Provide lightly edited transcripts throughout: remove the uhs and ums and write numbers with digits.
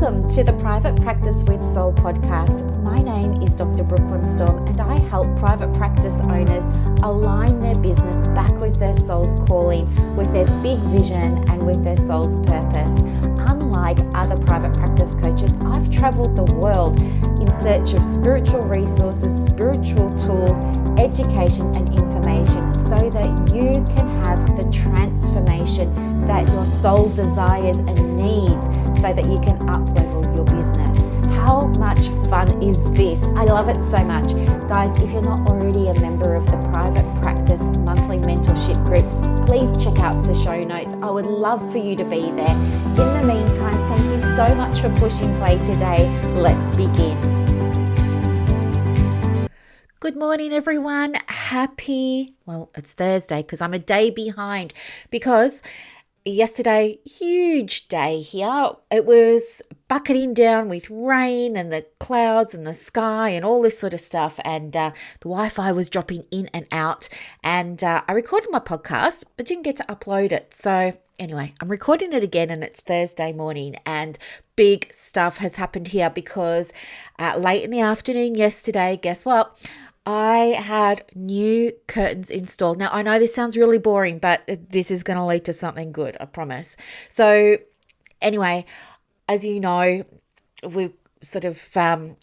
Welcome to the Private Practice with Soul podcast. My name is Dr. Brooklyn Storme, and I help private practice owners align their business back with their soul's calling, with their big vision and with their soul's purpose. Unlike other private practice coaches, I've traveled the world in search of spiritual resources, spiritual tools, education and information so that you can have the transformation that your soul desires and needs so that you can up-level your business. How much fun is this? I love it so much. Guys, if you're not already a member of the Private Practice Monthly Mentorship Group, please check out the show notes. I would love for you to be there. In the meantime, thank you so much for pushing play today. Let's begin. Good morning, everyone. It's Thursday because I'm a day behind because yesterday, huge day here. It was bucketing down with rain and the clouds and the sky and all this sort of stuff. And the Wi-Fi was dropping in and out. And I recorded my podcast, but didn't get to upload it. So anyway, I'm recording it again and it's Thursday morning and big stuff has happened here because late in the afternoon yesterday, guess what? I had new curtains installed. Now, I know this sounds really boring, but this is going to lead to something good, I promise. So anyway, as you know, we've sort of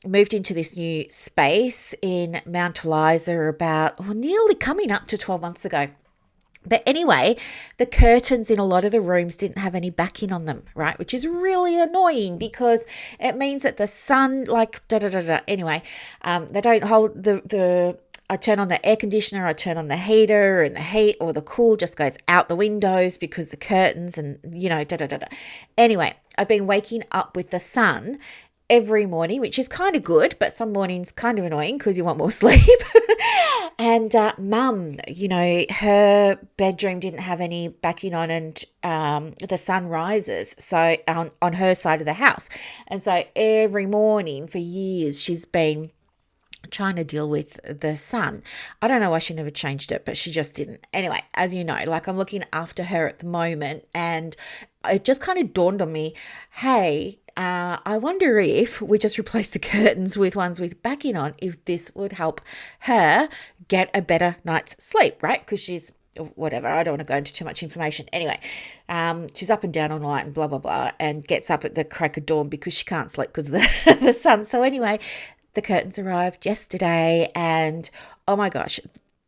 moved into this new space in Mount Eliza about nearly coming up to 12 months ago. But anyway, the curtains in a lot of the rooms didn't have any backing on them, right? Which is really annoying because it means that the sun, Anyway, they don't hold I turn on the air conditioner, I turn on the heater, and the heat or the cool just goes out the windows because the curtains and, Anyway, I've been waking up with the sun every morning, which is kind of good, but some mornings kind of annoying because you want more sleep. And mum, her bedroom didn't have any backing on and the sun rises so on her side of the house. And so every morning for years she's been trying to deal with the sun. I don't know why she never changed it, but she just didn't. Anyway, as you know, I'm looking after her at the moment, and it just kind of dawned on me, hey, I wonder if we just replace the curtains with ones with backing on, if this would help her get a better night's sleep, right? Because she's whatever, I don't want to go into too much information. Anyway, she's up and down all night and blah, blah, blah, and gets up at the crack of dawn because she can't sleep because of the sun. So anyway, the curtains arrived yesterday and oh my gosh,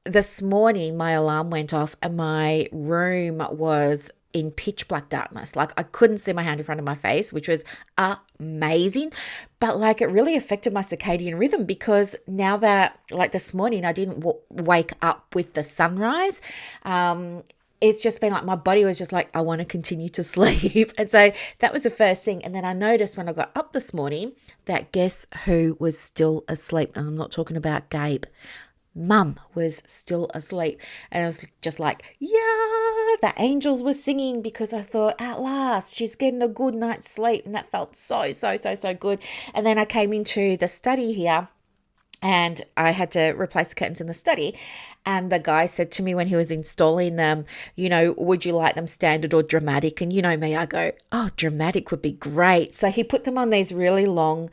this morning my alarm went off and my room was in pitch black darkness. I couldn't see my hand in front of my face, which was amazing. But it really affected my circadian rhythm because now that this morning I didn't wake up with the sunrise. It's just been my body was just I want to continue to sleep. And so that was the first thing. And then I noticed when I got up this morning that guess who was still asleep? And I'm not talking about Gabe. Mum was still asleep. And I was just yeah, the angels were singing because I thought at last she's getting a good night's sleep. And that felt so good. And then I came into the study here and I had to replace the curtains in the study. And the guy said to me when he was installing them, would you like them standard or dramatic? And you know me, I go, oh, dramatic would be great. So he put them on these really long,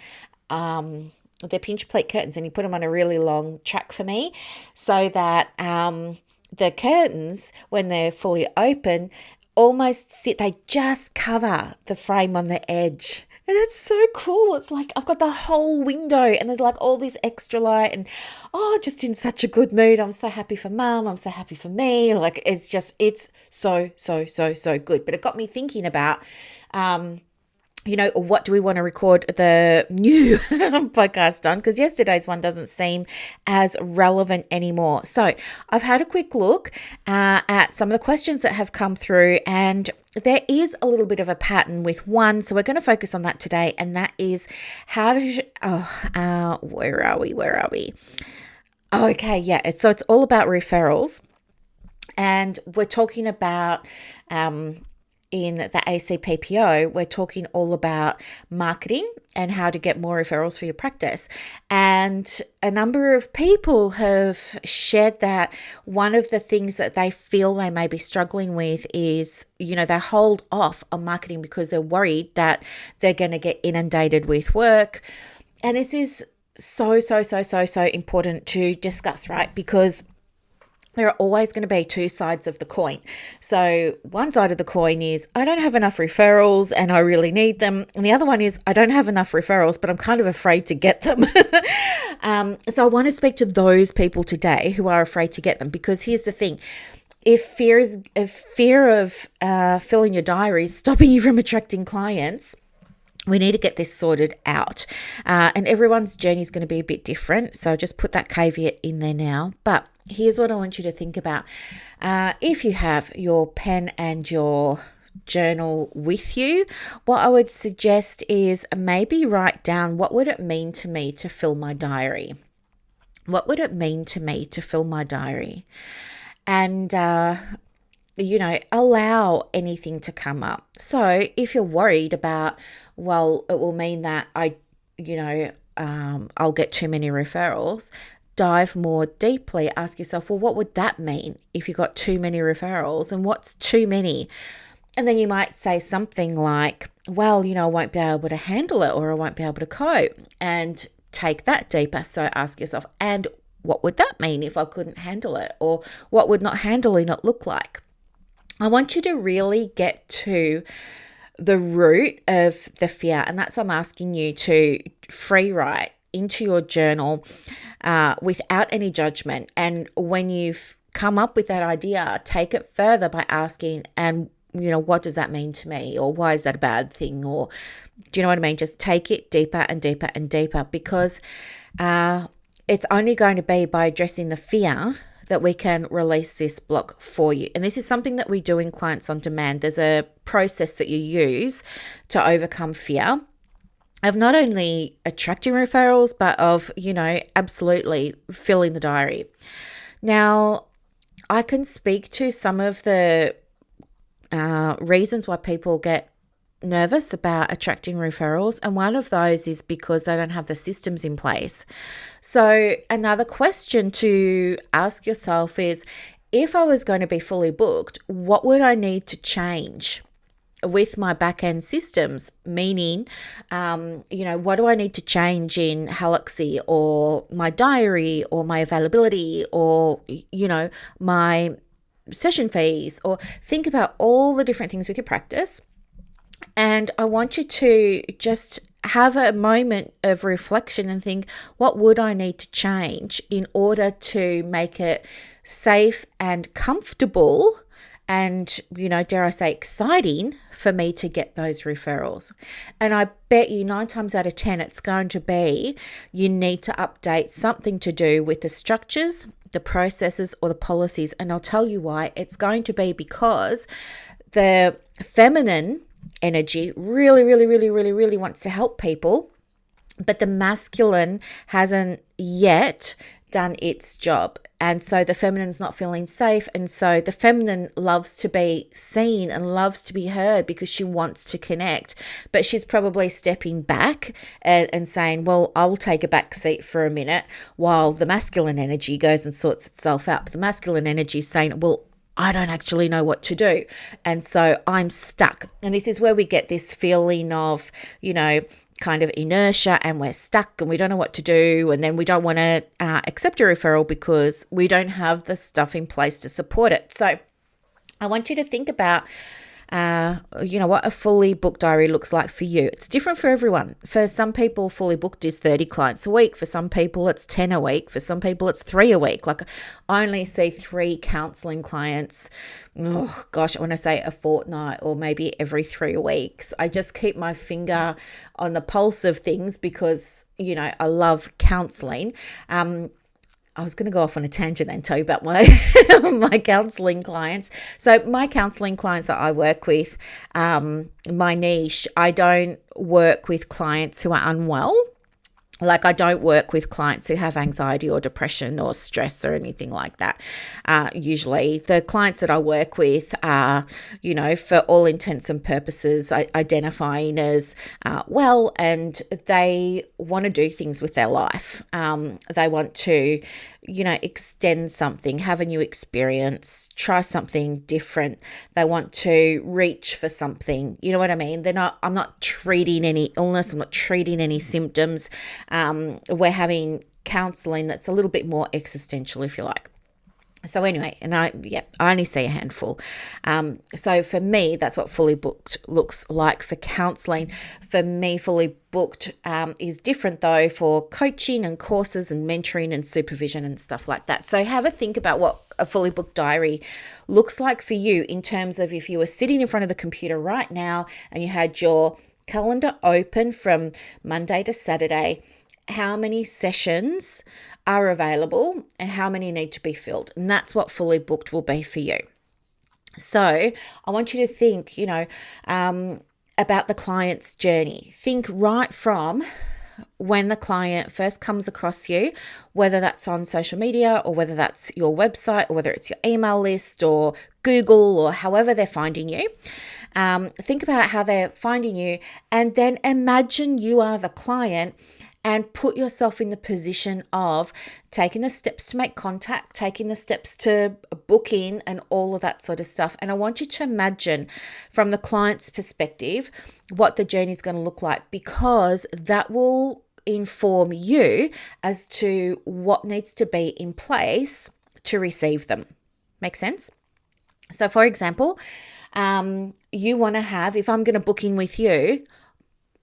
they're pinch plate curtains, and he put them on a really long track for me so that the curtains, when they're fully open, almost they just cover the frame on the edge. And it's so cool. It's I've got the whole window and there's all this extra light and just in such a good mood. I'm so happy for mum. I'm so happy for me. It's so good. But it got me thinking about, what do we want to record the new podcast on? Because yesterday's one doesn't seem as relevant anymore. So I've had a quick look at some of the questions that have come through, and there is a little bit of a pattern with one. So we're going to focus on that today. And that is where are we? Okay. Yeah. So it's all about referrals. And we're talking about, in the ACPPO, we're talking all about marketing and how to get more referrals for your practice. And a number of people have shared that one of the things that they feel they may be struggling with is, they hold off on marketing because they're worried that they're going to get inundated with work. And this is so important to discuss, right? Because there are always going to be two sides of the coin. So one side of the coin is I don't have enough referrals and I really need them. And the other one is I don't have enough referrals, but I'm kind of afraid to get them. So I want to speak to those people today who are afraid to get them, because here's the thing. If fear of filling your diary is stopping you from attracting clients, we need to get this sorted out. And everyone's journey is going to be a bit different. So just put that caveat in there now. But here's what I want you to think about. If you have your pen and your journal with you, what I would suggest is maybe write down, what would it mean to me to fill my diary? What would it mean to me to fill my diary? And allow anything to come up. So if you're worried about, well, it will mean that I'll get too many referrals, dive more deeply. Ask yourself, well, what would that mean if you got too many referrals, and what's too many? And then you might say something like, well, I won't be able to handle it, or I won't be able to cope, and take that deeper. So ask yourself, and what would that mean if I couldn't handle it? Or what would not handling it look like? I want you to really get to the root of the fear. And that's, I'm asking you to free write into your journal without any judgment. And when you've come up with that idea, take it further by asking, and what does that mean to me? Or why is that a bad thing? Or do you know what I mean? Just take it deeper and deeper and deeper, because it's only going to be by addressing the fear that we can release this block for you. And this is something that we do in Clients on Demand. There's a process that you use to overcome fear of not only attracting referrals, but of, absolutely filling the diary. Now, I can speak to some of the reasons why people get nervous about attracting referrals, and one of those is because they don't have the systems in place. So another question to ask yourself is, if I was going to be fully booked, what would I need to change with my back-end systems? Meaning, what do I need to change in Halaxy, or my diary, or my availability, or my session fees? Or think about all the different things with your practice. And I want you to just have a moment of reflection and think, what would I need to change in order to make it safe and comfortable and, dare I say, exciting for me to get those referrals? And I bet you 9 times out of 10, it's going to be, you need to update something to do with the structures, the processes, or the policies. And I'll tell you why. It's going to be because the feminine energy really wants to help people, but the masculine hasn't yet done its job. And so the feminine's not feeling safe. And so the feminine loves to be seen and loves to be heard because she wants to connect. But she's probably stepping back and saying, well, I'll take a back seat for a minute while the masculine energy goes and sorts itself out. But the masculine energy is saying, well, I don't actually know what to do. And so I'm stuck. And this is where we get this feeling of, kind of inertia, and we're stuck and we don't know what to do. And then we don't want to accept a referral because we don't have the stuff in place to support it. So I want you to think about what a fully booked diary looks like for you. It's different for everyone. For some people, fully booked is 30 clients a week. For some people, it's 10 a week. For some people, it's 3 a week. Like, I only see 3 counseling clients. I want to say a fortnight, or maybe every 3 weeks. I just keep my finger on the pulse of things because, I love counseling. I was going to go off on a tangent and tell you about my my counselling clients. So my counselling clients that I work with, my niche, I don't work with clients who are unwell Like, I don't work with clients who have anxiety or depression or stress or anything like that. Usually the clients that I work with are, for all intents and purposes, identifying as well, and they want to do things with their life. They want to, extend something, have a new experience, try something different. They want to reach for something. You know what I mean? I'm not treating any illness. I'm not treating any symptoms. We're having counseling that's a little bit more existential, if you like. So anyway, and I only see a handful. So for me, that's what fully booked looks like for counselling. For me, fully booked is different though for coaching and courses and mentoring and supervision and stuff like that. So have a think about what a fully booked diary looks like for you in terms of if you were sitting in front of the computer right now and you had your calendar open from Monday to Saturday, how many sessions are available and how many need to be filled. And that's what fully booked will be for you. So I want you to think, about the client's journey. Think right from when the client first comes across you, whether that's on social media or whether that's your website or whether it's your email list or Google or however they're finding you. Think about how they're finding you, and then imagine you are the client and put yourself in the position of taking the steps to make contact, taking the steps to book in and all of that sort of stuff. And I want you to imagine from the client's perspective what the journey is going to look like, because that will inform you as to what needs to be in place to receive them. Make sense? So for example, you want to have, if I'm going to book in with you,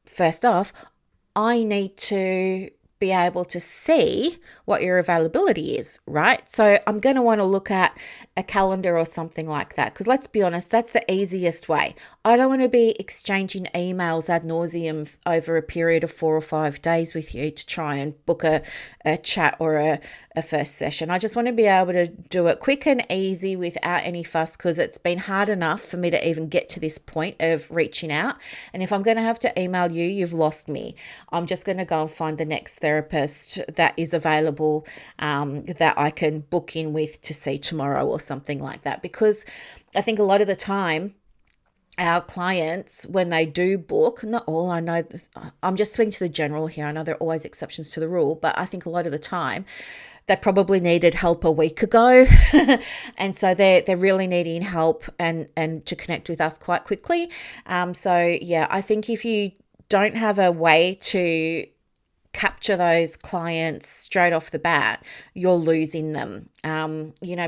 first off, I need to be able to see what your availability is, right? So I'm going to want to look at a calendar or something like that, because let's be honest, that's the easiest way. I don't want to be exchanging emails ad nauseum over a period of 4 or 5 days with you to try and book a chat or a first session. I just want to be able to do it quick and easy without any fuss, because it's been hard enough for me to even get to this point of reaching out. And if I'm going to have to email you, you've lost me. I'm just going to go and find the next therapist that is available that I can book in with to see tomorrow or something like that. Because I think a lot of the time, our clients, when they do book, not all, I know, I'm just speaking to the general here. I know there are always exceptions to the rule, but I think a lot of the time they probably needed help a week ago. And so they're really needing help and to connect with us quite quickly. So yeah, I think if you don't have a way to capture those clients straight off the bat, you're losing them.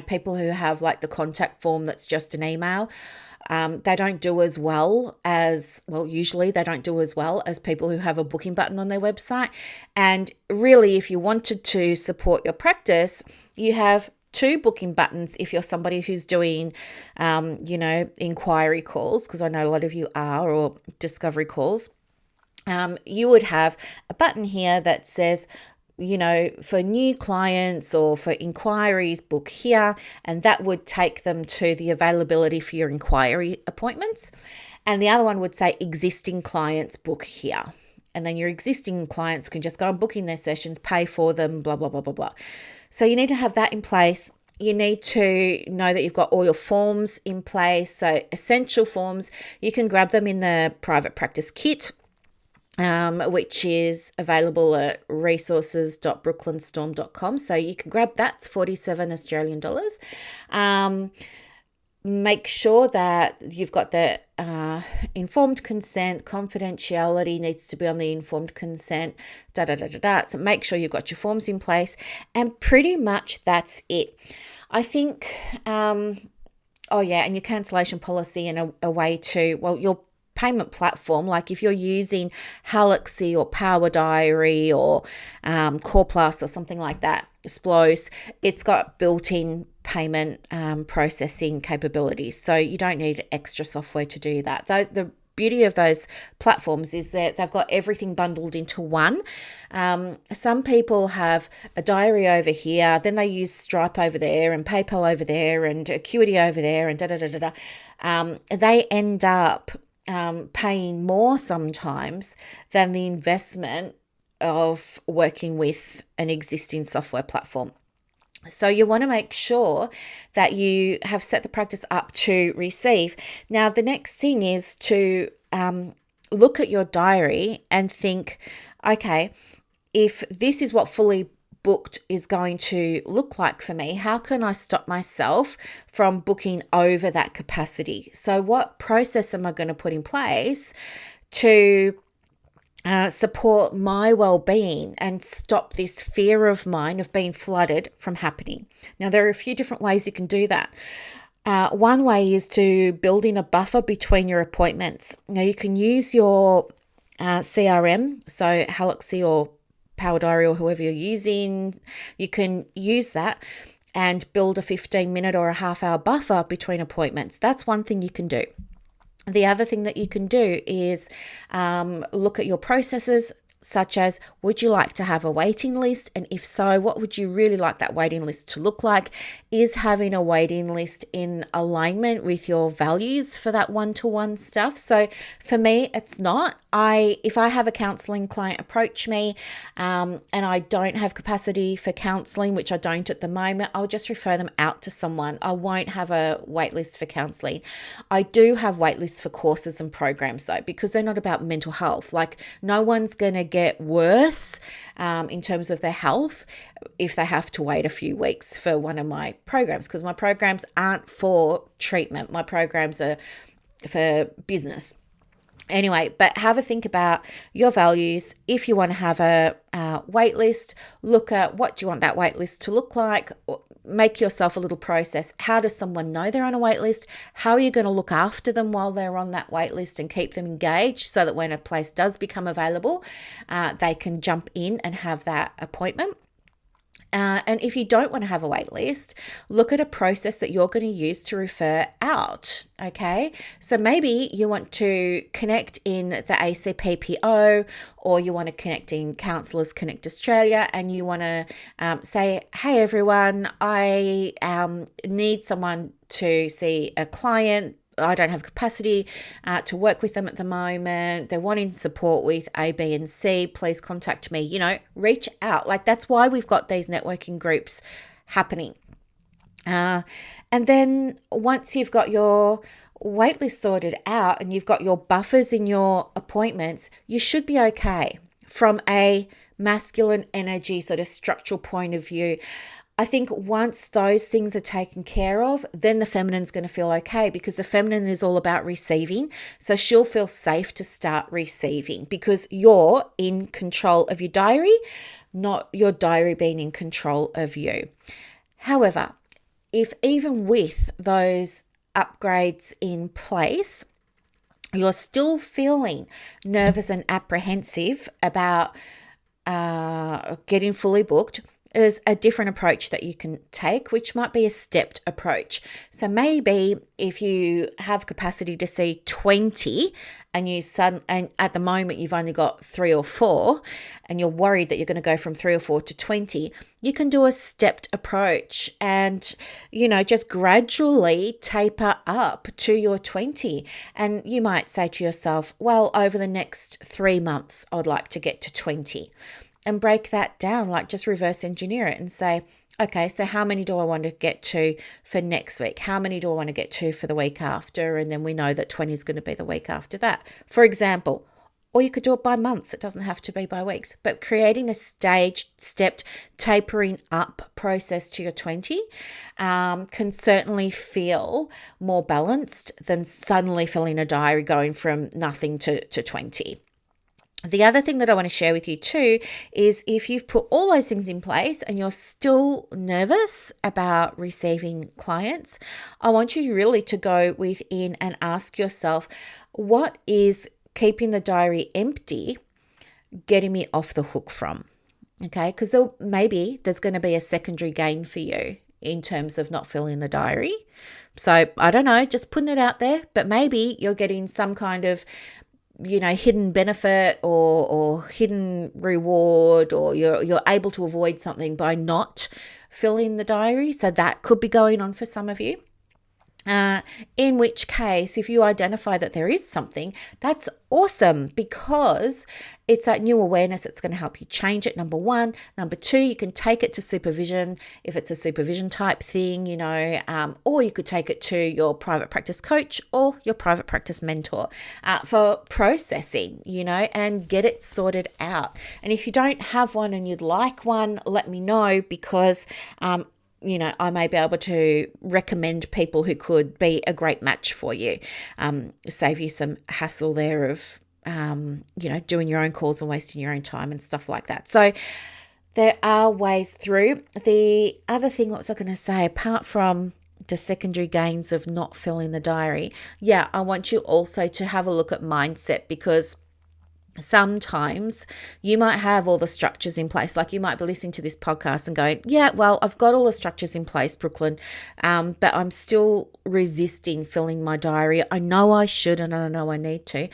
People who have like the contact form that's just an email, they don't do as well as, usually they don't do as well as people who have a booking button on their website. And really, if you wanted to support your practice, you have 2 booking buttons if you're somebody who's doing, inquiry calls, because I know a lot of you are, or discovery calls. You would have a button here that says, for new clients or for inquiries, book here, and that would take them to the availability for your inquiry appointments. And the other one would say existing clients, book here. And then your existing clients can just go and book in their sessions, pay for them, blah, blah, blah, blah, blah. So you need to have that in place. You need to know that you've got all your forms in place. So essential forms, you can grab them in the private practice kit, which is available at resources.brooklynstorm.com. So you can grab that. It's 47 Australian dollars. Make sure that you've got the informed consent. Confidentiality needs to be on the informed consent. So make sure you've got your forms in place, and pretty much that's it. I think, and your cancellation policy and a way to, your payment platform, like if you're using Halaxy or Power Diary or Core Plus or something like that, Splos, it's got built-in payment processing capabilities, so you don't need extra software to do that. The beauty of those platforms is that they've got everything bundled into one. Some people have a diary over here, then they use Stripe over there and PayPal over there and Acuity over there and they end up paying more sometimes than the investment of working with an existing software platform. So you want to make sure that you have set the practice up to receive. Now, the next thing is to look at your diary and think, okay, if this is what fully booked is going to look like for me, how can I stop myself from booking over that capacity? So what process am I going to put in place to support my well-being and stop this fear of mine of being flooded from happening? Now, there are a few different ways you can do that. One way is to build in a buffer between your appointments. Now, you can use your CRM, so Haloxy or Power Diary or whoever you're using. You can use that and build a 15-minute or a half-hour buffer between appointments. That's one thing you can do. The other thing that you can do is look at your processes, such as, would you like to have a waiting list? And if so, what would you really like that waiting list to look like? Is having a waiting list in alignment with your values for that one-to-one stuff? So for me, it's not. If I have a counseling client approach me and I don't have capacity for counseling, which I don't at the moment, I'll just refer them out to someone. I won't have a wait list for counseling. I do have wait lists for courses and programs though, because they're not about mental health. Like, no one's going to get worse in terms of their health if they have to wait a few weeks for one of my programs, because my programs aren't for treatment. My programs are for business. Anyway, but have a think about your values. If you want to have a wait list, look at what do you want that wait list to look like. Make yourself a little process. How does someone know they're on a wait list? How are you going to look after them while they're on that wait list and keep them engaged so that when a place does become available, they can jump in and have that appointment? And if you don't want to have a wait list, look at a process that you're going to use to refer out, okay? So maybe you want to connect in the ACPPO, or you want to connect in Counsellors Connect Australia, and you want to say, hey, everyone, I need someone to see a client. I don't have capacity to work with them at the moment. They're wanting support with A, B, and C. Please contact me. Reach out. Like, that's why we've got these networking groups happening. And then once you've got your waitlist sorted out and you've got your buffers in your appointments, you should be okay from a masculine energy sort of structural point of view. I think once those things are taken care of, then the feminine's going to feel okay, because the feminine is all about receiving. So she'll feel safe to start receiving because you're in control of your diary, not your diary being in control of you. However, if even with those upgrades in place, you're still feeling nervous and apprehensive about getting fully booked, is a different approach that you can take, which might be a stepped approach. So maybe if you have capacity to see 20 and and at the moment you've only got 3 or 4 and you're worried that you're going to go from 3 or 4 to 20, you can do a stepped approach and, just gradually taper up to your 20. And you might say to yourself, well, over the next 3 months, I'd like to get to 20. And break that down, like just reverse engineer it and say, okay, so how many do I want to get to for next week? How many do I want to get to for the week after? And then we know that 20 is going to be the week after that, for example. Or you could do it by months. It doesn't have to be by weeks. But creating a staged, stepped, tapering up process to your 20 can certainly feel more balanced than suddenly filling a diary going from nothing to 20. The other thing that I want to share with you too is if you've put all those things in place and you're still nervous about receiving clients, I want you really to go within and ask yourself, what is keeping the diary empty getting me off the hook from? Okay, because maybe there's going to be a secondary gain for you in terms of not filling the diary. So I don't know, just putting it out there, but maybe you're getting some kind of hidden benefit or hidden reward, or you're able to avoid something by not filling the diary. So that could be going on for some of you. In which case, if you identify that there is something, that's awesome, because it's that new awareness that's going to help you change it, number one. Number two, you can take it to supervision if it's a supervision type thing, or you could take it to your private practice coach or your private practice mentor for processing, and get it sorted out. And if you don't have one and you'd like one, let me know, because I may be able to recommend people who could be a great match for you. Save you some hassle there of, doing your own calls and wasting your own time and stuff like that. So there are ways through. The other thing, what was I going to say, apart from the secondary gains of not filling the diary, I want you also to have a look at mindset, because sometimes you might have all the structures in place. Like, you might be listening to this podcast and going, I've got all the structures in place, Brooklyn, but I'm still resisting filling my diary. I know I should, and I know I need to.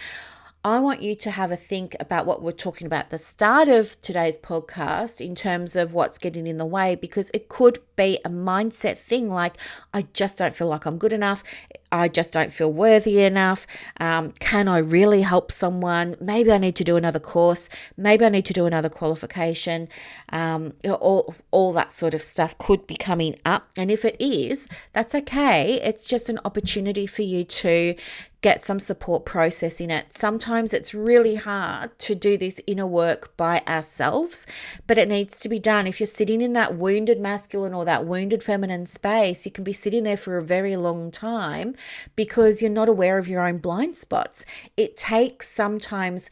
I want you to have a think about what we're talking about at the start of today's podcast in terms of what's getting in the way, because it could be a mindset thing, like, I just don't feel like I'm good enough. I just don't feel worthy enough. Can I really help someone? Maybe I need to do another course. Maybe I need to do another qualification. All that sort of stuff could be coming up. And if it is, that's okay. It's just an opportunity for you to get some support processing it. Sometimes it's really hard to do this inner work by ourselves, but it needs to be done. If you're sitting in that wounded masculine or that wounded feminine space, you can be sitting there for a very long time because you're not aware of your own blind spots. It takes sometimes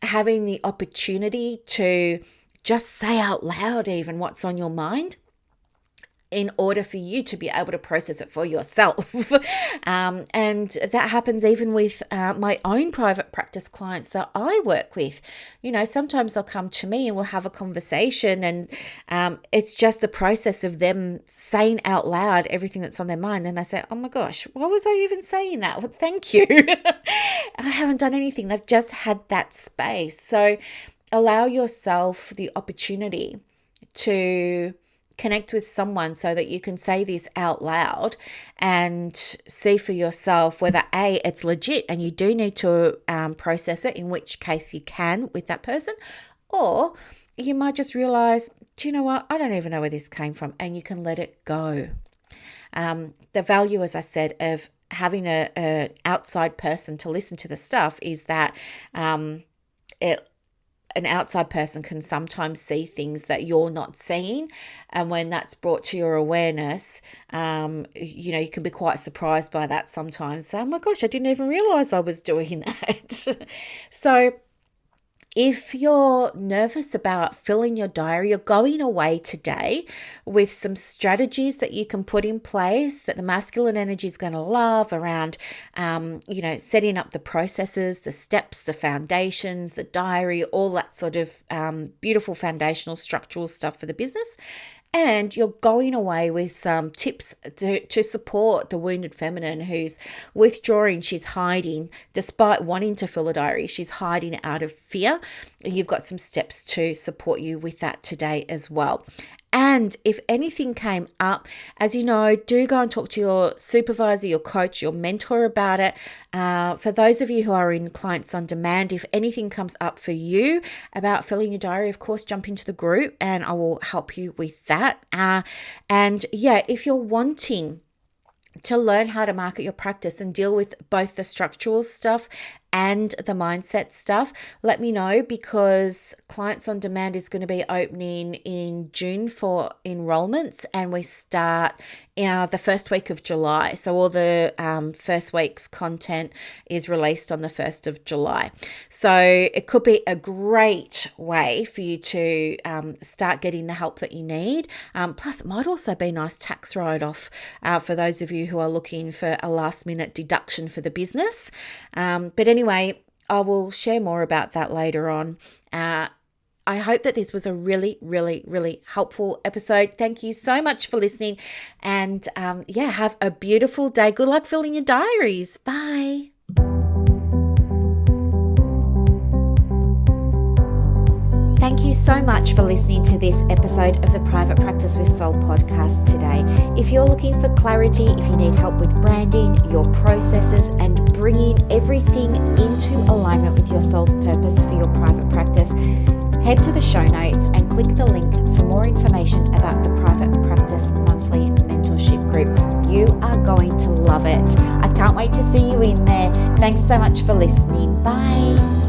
having the opportunity to just say out loud even what's on your mind, in order for you to be able to process it for yourself. And that happens even with my own private practice clients that I work with. Sometimes they'll come to me and we'll have a conversation, and it's just the process of them saying out loud everything that's on their mind. And they say, oh my gosh, why was I even saying that? Well, thank you. I haven't done anything. They've just had that space. So allow yourself the opportunity to connect with someone so that you can say this out loud and see for yourself whether it's legit and you do need to process it, in which case you can with that person, or you might just realize, do you know what, I don't even know where this came from, and you can let it go. The value, as I said, of having an outside person to listen to the stuff is that an outside person can sometimes see things that you're not seeing. And when that's brought to your awareness, you can be quite surprised by that sometimes. So, oh my gosh, I didn't even realize I was doing that. So if you're nervous about filling your diary, you're going away today with some strategies that you can put in place that the masculine energy is going to love around, setting up the processes, the steps, the foundations, the diary, all that sort of beautiful foundational structural stuff for the business. And you're going away with some tips to support the wounded feminine who's withdrawing. She's hiding despite wanting to fill a diary. She's hiding out of fear. You've got some steps to support you with that today as well. And if anything came up, as you know, do go and talk to your supervisor, your coach, your mentor about it. For those of you who are in Clients on Demand, if anything comes up for you about filling your diary, of course, jump into the group and I will help you with that. If you're wanting to learn how to market your practice and deal with both the structural stuff and the mindset stuff, let me know, because Clients on Demand is going to be opening in June for enrollments, and we start the first week of July. So all the first week's content is released on the 1st of July. So it could be a great way for you to start getting the help that you need. Plus, it might also be a nice tax write-off for those of you who are looking for a last-minute deduction for the business. But anyway, I will share more about that later on. I hope that this was a really, really, really helpful episode. Thank you so much for listening. And have a beautiful day. Good luck filling your diaries. Bye. Thank you so much for listening to this episode of the Private Practice with Soul podcast today. If you're looking for clarity, if you need help with branding, your processes, and bringing everything into alignment with your soul's purpose for your private practice, head to the show notes and click the link for more information about the Private Practice Monthly Mentorship Group. You are going to love it. I can't wait to see you in there. Thanks so much for listening. Bye.